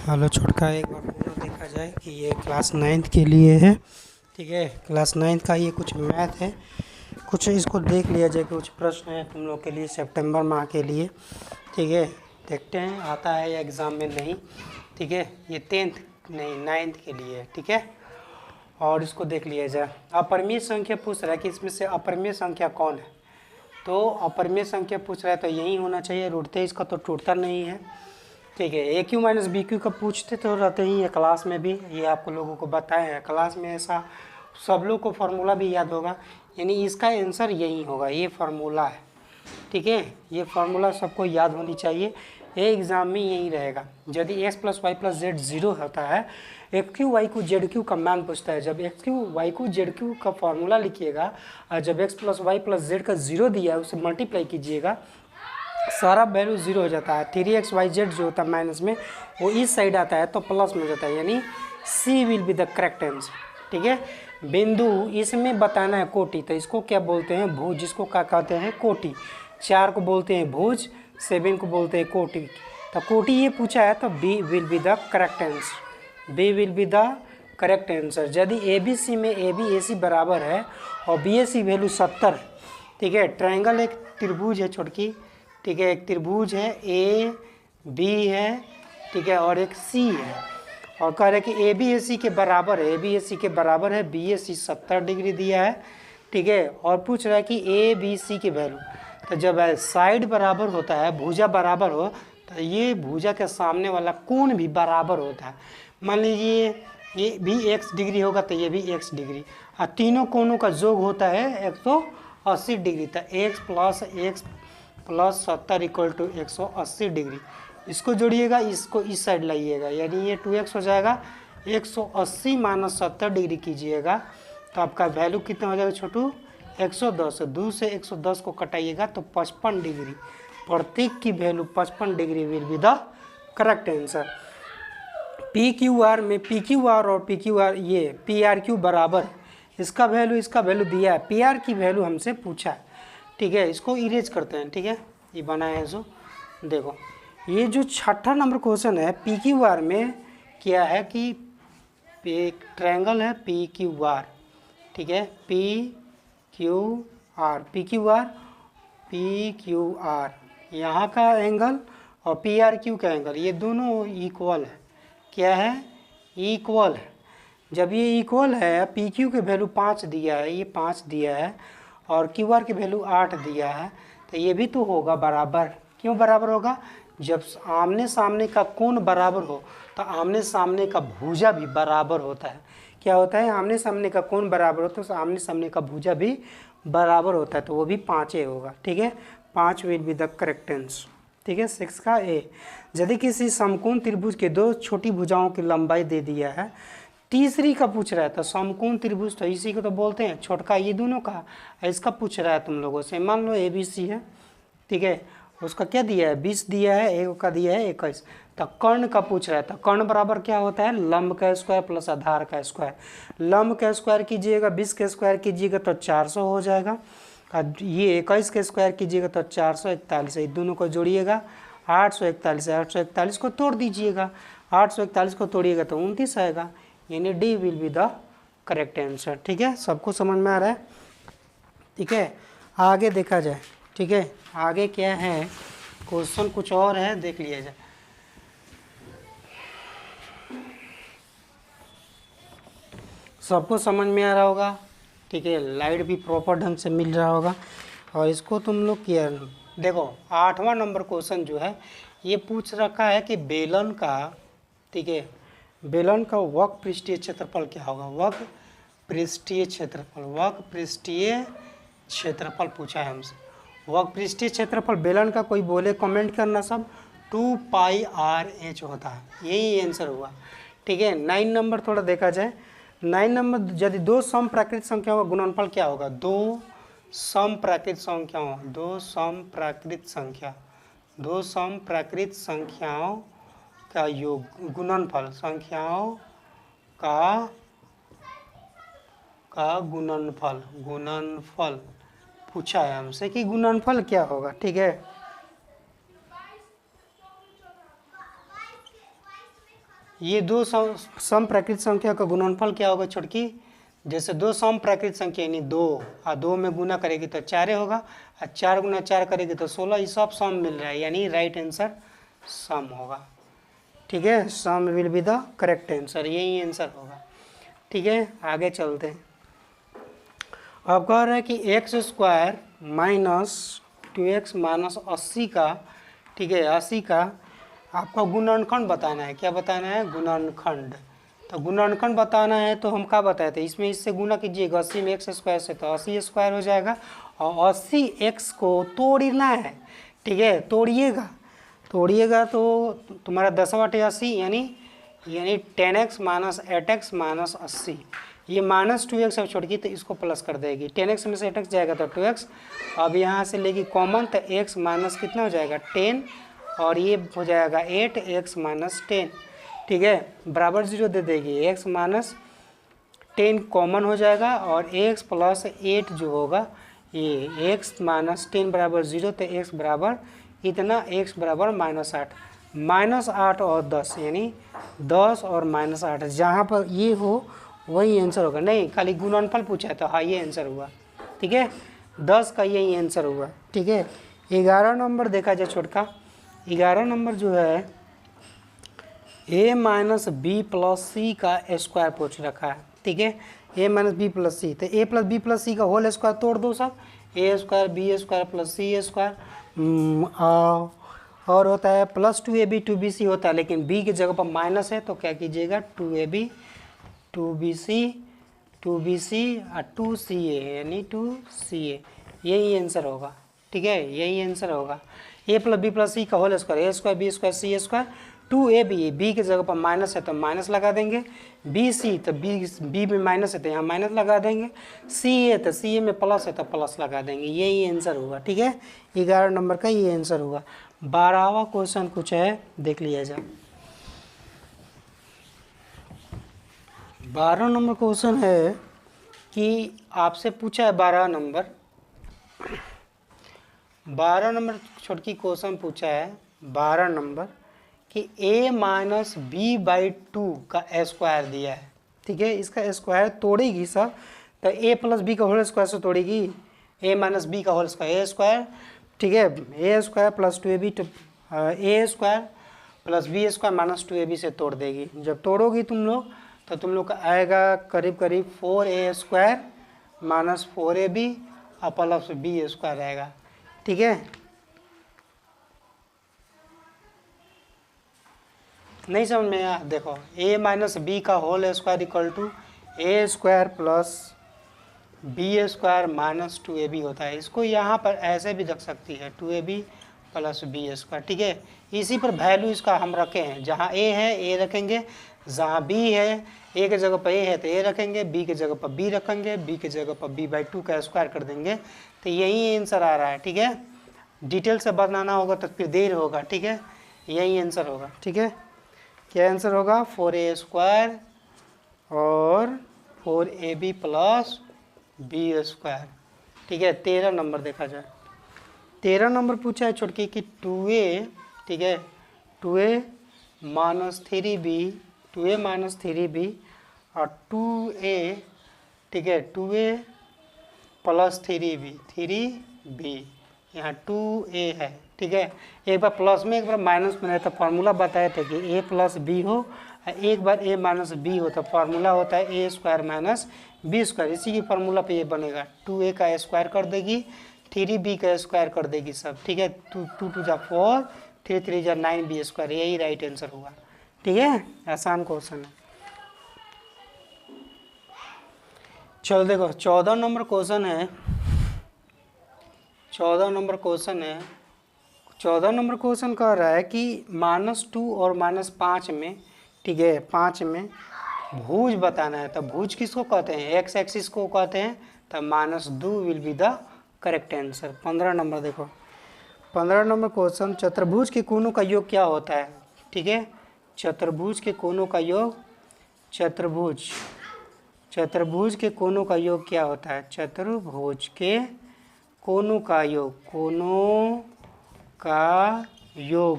Hello छोटका, एक बार पूरा देखा जाए कि ये क्लास नाइन्थ के लिए है। ठीक है, क्लास नाइन्थ का ये कुछ मैथ है, कुछ इसको देख लिया जाए। कुछ प्रश्न है तुम लोग के लिए सितंबर माह के लिए। ठीक है, देखते हैं आता है या एग्ज़ाम में नहीं। ठीक है, ये 10th नहीं 9th के लिए है। ठीक है, और इसको देख लिया जाए। अपरिमेय संख्या पूछ रहा है कि इसमें से अपरिमेय संख्या कौन है। तो अपरिमेय संख्या पूछ रहा है तो यही होना चाहिए। रूट 23 का तो टूटता नहीं है। ठीक है, ए क्यू माइनस बी क्यू का पूछते तो रहते ही है क्लास में भी, ये आपको लोगों को बताया है क्लास में। ऐसा सब लोग को फार्मूला भी याद होगा, यानी इसका आंसर यही होगा, ये फार्मूला है। ठीक है, ये फार्मूला सबको याद होनी चाहिए। ये एग्ज़ाम में यही रहेगा। यदि x plus y plus z 0 होता है, एक्स क्यू वाई को जेड क्यू का मान पूछता है। जब एक्स क्यू वाई को जेड क्यू का फार्मूला लिखिएगा और जब x plus y plus z का 0 दिया है उसे मल्टीप्लाई कीजिएगा, सारा वैल्यू 0 हो जाता है। 3xyz जो होता है माइनस में, वो इस साइड आता है तो प्लस में हो जाता है, यानी C will be the correct answer. ठीक है, बिंदु इसमें बताना है कोटि, तो इसको क्या बोलते हैं? भुज। जिसको क्या कहते हैं? कोटि। 4 को बोलते हैं भुज, 7 को बोलते हैं कोटि। तो कोटि ये पूछा है तो B will be the correct answer. B will be the correct answer. यदि ए बी सी में ए बी ए सी बराबर है और बी ए सी वैल्यू 70। ठीक है, ट्रायंगल एक त्रिभुज है छोटकी। ठीक है, एक त्रिभुज है, ए बी है, ठीक है, और एक सी है। और कह रहे कि ए बी ए सी के बराबर है, ए बी ए सी के बराबर है, बी ए सी 70 डिग्री दिया है। ठीक है, और पूछ रहा है कि ए बी सी की वैल्यू। तो जब साइड बराबर होता है, भुजा बराबर हो, तो ये भुजा के सामने वाला कोण भी बराबर होता है। मान लीजिए ये भी x डिग्री होगा तो ये भी x डिग्री, और तीनों कोणों का योग होता है 180 डिग्री। तो x plus 70 equal to 180 degree. इसको जोड़िएगा, इसको इस साइड लाइएगा, यानी ये 2x हो जाएगा। 180 माइनस 70 डिग्री कीजिएगा तो आपका वैल्यू कितना हो जाएगा छोटू? 110। 2 से 110 को कटाइएगा तो 55 डिग्री। प्रत्येक की value 55 degree will be the correct answer. P Q R में पी क्यू आर और पी क्यू आर ये पी आर क्यू बराबर, इसका वैल्यू दिया है, पी आर की वैल्यू हमसे पूछा है। ठीक है, इसको इरेज करते हैं। ठीक है, ये बना है जो देखो, ये जो 6ठा नंबर क्वेश्चन है पी क्यू आर में क्या है कि एक ट्रायंगल है पी क्यू आर। ठीक है, P Q R, P Q R, P Q R यहाँ का एंगल और पी आर क्यू का एंगल, ये दोनों इक्वल है। क्या है? इक्वल है। जब ये इक्वल है, पी क्यू की वैल्यू 5 दिया है, ये 5 दिया है, और क्यू आर की वैल्यू 8 दिया है, तो ये भी तो होगा बराबर। क्यों बराबर होगा? जब आमने सामने का कोण बराबर हो तो आमने सामने का भुजा भी बराबर होता है। क्या होता है? आमने सामने का कोण बराबर हो तो आमने सामने का भुजा भी बराबर होता है, तो वो भी 5 होगा। ठीक है, 5 will be the correct answer. ठीक है, 6 का ए। यदि किसी समकोण त्रिभुज के 2 छोटी भुजाओं की लंबाई दे दिया है, तीसरी का पूछ रहा है, तो समकोण त्रिभुज तो इसी को तो बोलते हैं छोटका, ये दोनों का। इसका पूछ रहा है तुम लोगों से, मान लो ए बी सी है। ठीक है, उसका क्या दिया है? 20 दिया है, एक का दिया है 21। तो कर्ण का पूछ रहा है, तो कर्ण बराबर क्या होता है? लंब का स्क्वायर प्लस आधार का स्क्वायर। लंब का स्क्वायर कीजिएगा, 20 का स्क्वायर कीजिएगा तो 400 हो जाएगा, और ये 21 का स्क्वायर कीजिएगा तो 441 है। दोनों को जोड़िएगा, 841 है। 841 को तोड़ दीजिएगा, 841 को तोड़िएगा तो 29 आएगा, यानी D will be the correct answer. ठीक है, सबको समझ में आ रहा है? ठीक है, आगे देखा जाए। ठीक है, आगे क्या है? क्वेश्चन कुछ और है, देख लिया जाए। सबको समझ में आ रहा होगा? ठीक है, लाइट भी प्रॉपर ढंग से मिल रहा होगा, और इसको तुम लोग किया। देखो 8वां नंबर क्वेश्चन जो है ये पूछ रखा है कि बेलन का, ठीक है, बेलन का वक्र पृष्ठीय क्षेत्रफल क्या होगा? वक्र पृष्ठीय क्षेत्रफल, वक्र पृष्ठीय क्षेत्रफल पूछा है हमसे। वक्र पृष्ठीय क्षेत्रफल बेलन का कोई बोले कमेंट करना सब। 2πr/h होता है, यही आंसर हुआ। ठीक है, 9 नंबर थोड़ा देखा जाए। 9 नंबर, यदि 2 समप्राकृत संख्याओं का गुणनफल क्या होगा? 2 समप्राकृत संख्याओं, 2 समप्राकृत संख्या, 2 समप्राकृत संख्याओं का योग, गुणनफल, संख्याओं का गुणनफल, गुणनफल पूछा है हमसे कि गुणनफल क्या होगा। ठीक है, ये दो सम प्राकृत संख्या का गुणनफल क्या होगा छोटकी? जैसे दो सम प्राकृत संख्या यानी 2 और 2 में गुना करेगी तो 4 होगा और 4 गुना 4 करेगी तो 16। ये सब सम मिल रहा है यानी राइट आंसर सम होगा। ठीक है, sum will be the correct answer, यही आंसर होगा। ठीक है, आगे चलते हैं। अब कह रहा है कि x² माइनस 2x माइनस 80 का, ठीक है 80 का आपका गुणनखंड बताना है। क्या बताना है? गुणनखंड। तो गुणनखंड बताना है तो हम क्या बताए थे, इसमें इससे गुना कीजिएगा 80 में x² से, तो 80² हो जाएगा और 80x को तोड़ना है। ठीक है, तोड़िएगा तो तुम्हारा 10/80 यानी 10x माइनस 8x माइनस 80। ये माइनस 2x है छोटकी, तो इसको प्लस कर देगी। 10x में से 8x जाएगा तो 2x। अब यहाँ से लेगी कॉमन तो x माइनस कितना हो जाएगा 10 और ये हो जाएगा 8x माइनस 10। ठीक है, बराबर 0 दे देगी। x माइनस 10 कॉमन हो जाएगा और x प्लस 8 जो होगा ये x माइनस 10 बराबर 0, तो x बराबर इतना, x बराबर -8। -8 और 10 यानी 10 और -8 जहाँ पर ये हो वही आंसर होगा। नहीं, खाली गुणनफल पूछा है तो हाँ ये आंसर हुआ। ठीक है, 10 का यही आंसर हुआ। ठीक है, 11 नंबर देखा जाए छोटका। 11 नंबर जो है a माइनस बी प्लस सी का स्क्वायर पूछ रखा है। ठीक है, a माइनस बी प्लस सी, तो a प्लस बी प्लस सी का होल स्क्वायर तोड़ दो सब, a² b² प्लस c²। और होता है प्लस 2ab 2bc होता है, लेकिन b की जगह पर माइनस है तो क्या कीजिएगा 2ab 2bc और 2ca यानी 2ca, यही आंसर होगा। ठीक है, यही आंसर होगा। a प्लस बी प्लस सी का whole square, a² b² c²। 2ab b की जगह पर माइनस है तो माइनस लगा देंगे, bc तो b में माइनस है तो यहाँ माइनस लगा देंगे, ca तो ca में प्लस है तो प्लस लगा देंगे, यही आंसर होगा। ठीक है, 11 नंबर का ये आंसर होगा। 12वां क्वेश्चन कुछ है, देख लिया जाए। 12 नंबर क्वेश्चन है कि आपसे पूछा है 12 नंबर छोटकी क्वेश्चन पूछा है 12 नंबर कि a माइनस बी बाई 2 का स्क्वायर दिया है। ठीक है, इसका स्क्वायर तोड़ेगी सब, तो a प्लस बी का होल स्क्वायर से तोड़ेगी a माइनस बी का होल स्क्वायर, a²। ठीक है, a² plus 2ab a² plus b² minus 2ab से तोड़ देगी। जब तोड़ोगी तुम लोग तो तुम लोग का आएगा करीब करीब 4a² माइनस 4ab और प्लस b² आएगा। ठीक है, नहीं समझ में आया? देखो a माइनस बी का whole square equal to a² plus b² minus 2ab होता है। इसको यहाँ पर ऐसे भी रख सकती है 2ab प्लस b²। ठीक है, इसी पर वैल्यू इसका हम रखे हैं, जहाँ a है a रखेंगे, जहाँ b है a के जगह पर a है तो a रखेंगे, b के जगह पर b रखेंगे, b के जगह पर b/2 का स्क्वायर कर देंगे, तो यही आंसर आ रहा है। ठीक है, डिटेल से बनाना होगा तो फिर देर होगा। ठीक है, यही आंसर होगा। ठीक है, क्या आंसर होगा 4a² और 4ab प्लस b²। ठीक है, 13 नंबर देखा जाए। 13 नंबर पूछा है छोटकी कि 2a, ठीक है 2a माइनस 3b और 2a, ठीक है 2a प्लस 3b, यहाँ 2a है। ठीक है, एक बार प्लस में एक बार माइनस में है तो फार्मूला बताए थे कि a प्लस बी हो, एक बार a माइनस बी हो तो फार्मूला होता है a² माइनस b²। इसी की फार्मूला पे ये बनेगा, 2a का स्क्वायर कर देगी, 3b का स्क्वायर कर देगी सब। ठीक है, 2 2 जा 4, 3 3 जा 9b², यही राइट आंसर हुआ। ठीक है, आसान क्वेश्चन है। चलो देखो 14 नंबर क्वेश्चन है। 14 नंबर क्वेश्चन कह रहा है कि -2 और -5 में, ठीक है 5 में भुज बताना है। तो भुज किसको कहते हैं? x एक्सिस को कहते हैं। तो -2 will be the correct answer. 15 number देखो, 15 नंबर क्वेश्चन, चतुर्भुज के कोनों का योग क्या होता है? ठीक है, चतुर्भुज के कोनों का योग, चतुर्भुज के कोनों का योग क्या होता है? चतुर्भुज के कोनों का योग,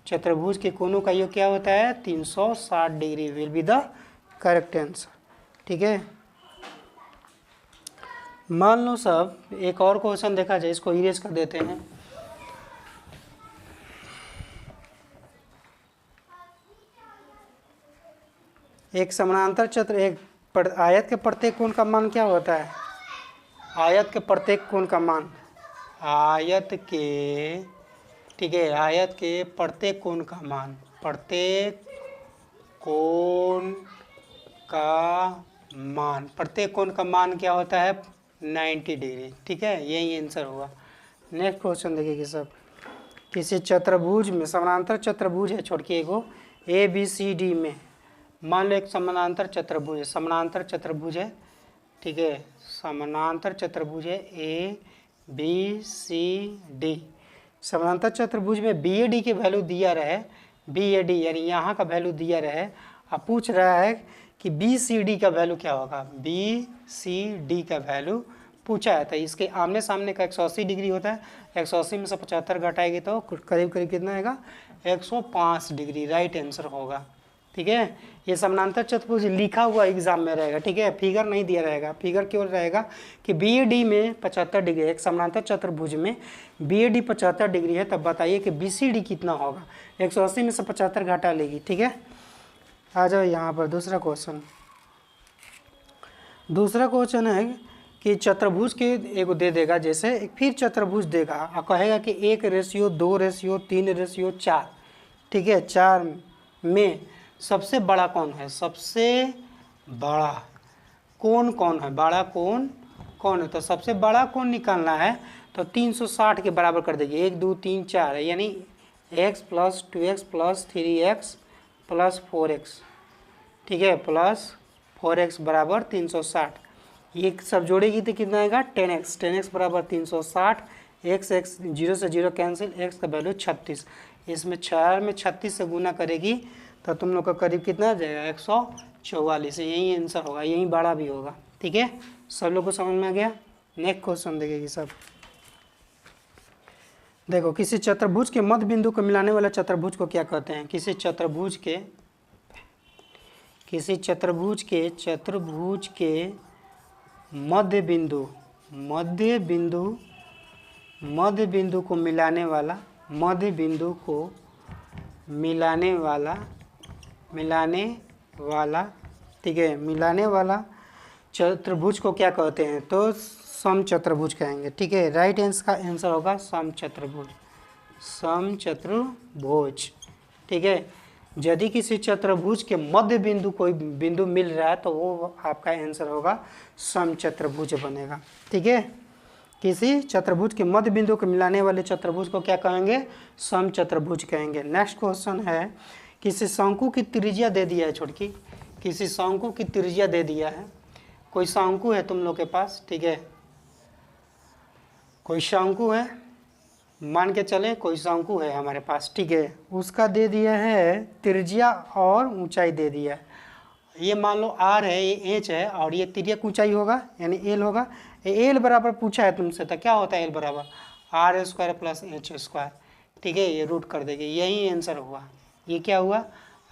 चतुर्भुज के कोनों का योग क्या होता है 360 degree will be the correct answer. ठीक है, मान लो सब एक और क्वेश्चन देखा जाए, इसको इरेज कर देते हैं। एक समानांतर चतुर एक आयत के प्रत्येक कोण का मान क्या होता है? आयत के प्रत्येक कोण का मान, आयत के, ठीक है, आयत के प्रत्येक कोण का मान, प्रत्येक कोण का मान, प्रत्येक कोण का मान क्या होता है 90 डिग्री। ठीक है, यही आंसर हुआ। नेक्स्ट क्वेश्चन देखिए सब, किसी चतुर्भुज में, समानांतर चतुर्भुज है छोड़िए एगो ABCD में, मान लो एक समानांतर चतुर्भुज है, समानांतर चतुर्भुज है, ठीक है, समानांतर चतुर्भुज है ABCD। समानांतर चतुर्भुज में BAD की वैल्यू दिया रहे, BAD यानी यहाँ का वैल्यू दिया रहे, अब पूछ रहा है कि BCD का वैल्यू क्या होगा, BCD का वैल्यू पूछा है। तो इसके आमने सामने का 180 डिग्री होता है, 180 में से 75 घटाएगी तो करीब करीब कितना आएगा 105 डिग्री, राइट आंसर होगा। ठीक है, ये समानांतर चतुर्भुज लिखा हुआ एग्जाम में रहेगा। ठीक है, फिगर नहीं दिया रहेगा, फिगर केवल रहेगा कि BAD में 75 डिग्री है, एक समानांतर चतुर्भुज में BAD 75 डिग्री है, तब बताइए कि BCD कितना होगा। 180 में से 75 घटा लेगी। ठीक है, आ जाओ यहाँ पर दूसरा क्वेश्चन। दूसरा क्वेश्चन है कि चतुर्भुज के एगो दे देगा, जैसे एक फिर चतुर्भुज देगा और कहेगा कि 1:2:3:4। ठीक है, 4 में सबसे बड़ा कौन है, सबसे बड़ा कोण कौन है, बड़ा कोण कौन है? तो सबसे बड़ा कोण निकालना है तो 360 के बराबर कर देंगे, 1 2 3 4 यानी x + 2x + 3x + 4x। ठीक है, प्लस 4x बराबर 360, ये सब जोड़ेगी तो कितना आएगा 10x, 10x बराबर 360, x 0 से 0 कैंसिल, x का वैल्यू 36, इसमें 4 में 36 से गुना करेगी तो तुम लोग का करीब कितना आ जाएगा 144, यही आंसर होगा, यही बड़ा भी होगा। ठीक है, सब लोग को समझ में आ गया। नेक्स्ट क्वेश्चन देखेगी सब, देखो किसी चतुर्भुज के मध्य बिंदु को मिलाने वाला चतुर्भुज को क्या कहते हैं? किसी चतुर्भुज के मध्य बिंदु को मिलाने वाला, ठीक है, मिलाने वाला चतुर्भुज को क्या कहते हैं? तो समचतुर्भुज कहेंगे। ठीक है, राइट आंसर होगा समचतुर्भुज। ठीक है, यदि किसी चतुर्भुज के मध्य बिंदु कोई बिंदु मिल रहा है तो वो आपका आंसर होगा समचतुर्भुज बनेगा। ठीक है, किसी चतुर्भुज के मध्य बिंदु को मिलाने वाले चतुर्भुज को क्या कहेंगे? समचतुर्भुज कहेंगे। नेक्स्ट क्वेश्चन है, किसी शंकु की त्रिज्या दे दिया है, छोटकी, किसी शंकु की त्रिज्या दे दिया है, कोई शंकु है तुम लोग के पास, ठीक है, कोई शंकु है, मान के चले कोई शंकु है हमारे पास, ठीक है, उसका दे दिया है त्रिज्या और ऊंचाई दे दिया है। ये मान लो r है, ये h है और ये तिर्यक ऊंचाई होगा यानी l होगा। l बराबर पूछा है तुमसे, तो क्या होता है l बराबर r² + h²। ठीक है, ये रूट कर देंगे, यही आंसर हुआ। ये क्या हुआ?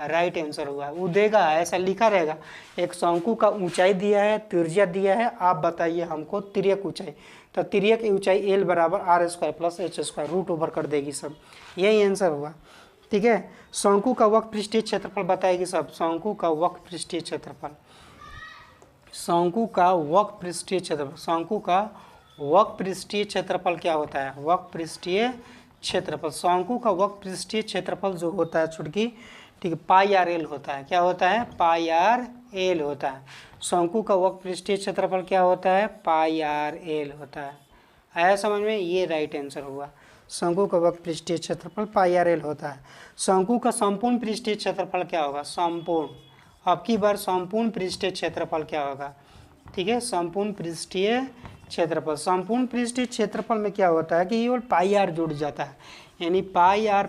राइट आंसर हुआ। वो देगा ऐसा लिखा रहेगा, एक शंकु का ऊंचाई दिया है, त्रिज्या दिया है, आप बताइए हमको तिर्यक ऊंचाई, तो तिर्यक ऊंचाई l बराबर r² + h², रूट ओवर कर देगी सब, यही आंसर हुआ। ठीक है, शंकु का वक्र पृष्ठीय क्षेत्रफल बताएगी सब, शंकु का वक्र पृष्ठीय क्षेत्रफल, शंकु का वक्र पृष्ठीय क्षेत्रफल, शंकु का वक्र पृष्ठीय क्षेत्रफल क्या होता है? वक्र पृष्ठीय क्षेत्रफल, शंकु का वक्र पृष्ठीय क्षेत्रफल जो होता है छुटकी, ठीक है, πr/l होता है। क्या होता है? πr/l होता है। शंकु का वक्र पृष्ठीय क्षेत्रफल क्या होता है? πr/l होता है। आया समझ में? ये राइट आंसर हुआ। शंकु का वक्र पृष्ठीय क्षेत्रफल πr/l होता है। शंकु का संपूर्ण पृष्ठीय क्षेत्रफल क्या होगा? संपूर्ण, अब की बार संपूर्ण पृष्ठीय क्षेत्रफल क्या होगा? ठीक है, संपूर्ण पृष्ठीय क्षेत्रफल, संपूर्ण पृष्ठीय क्षेत्रफल में क्या होता है कि ये πr जुड़ जाता है, यानी πr + r +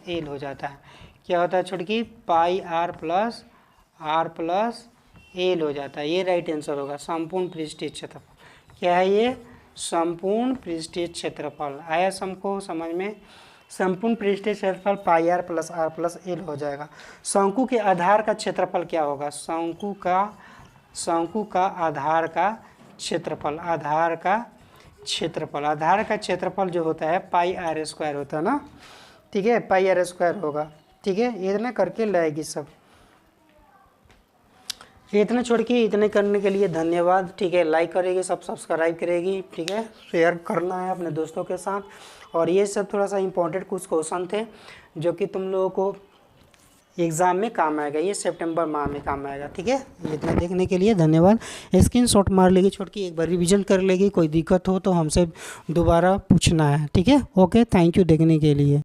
l हो जाता है। क्या होता है छुटकी? πr + r + l हो जाता है। ये राइट आंसर होगा, संपूर्ण पृष्ठीय क्षेत्रफल। क्या है ये? संपूर्ण पृष्ठीय क्षेत्रफल। आया सबको समझ में? संपूर्ण पृष्ठीय क्षेत्रफल pi r plus r plus l हो जाएगा। शंकु के आधार का क्षेत्रफल क्या होगा? शंकु का आधार का क्षेत्रफल, आधार का क्षेत्रफल जो होता है पाई आर स्क्वायर होता है ना, ठीक है, पाई आर स्क्वायर होगा। ठीक है, इतना करके लाएगी सब। इतना छोड़ के इतने करने के लिए धन्यवाद। ठीक है, लाइक करेगी सब, सब्सक्राइब करेगी, ठीक है, शेयर करना है अपने दोस्तों के साथ। और ये सब थोड़ा सा इम्पोर्टेंट कुछ क्वेश्चन थे जो कि तुम लोगों को एग्ज़ाम में काम आएगा, ये सितंबर माह में काम आएगा। ठीक है, इतना देखने के लिए धन्यवाद। स्क्रीनशॉट मार लेगी छोटकी, एक बार रिवीजन कर लेगी, कोई दिक्कत हो तो हमसे दोबारा पूछना है। ठीक है, ओके, थैंक यू देखने के लिए।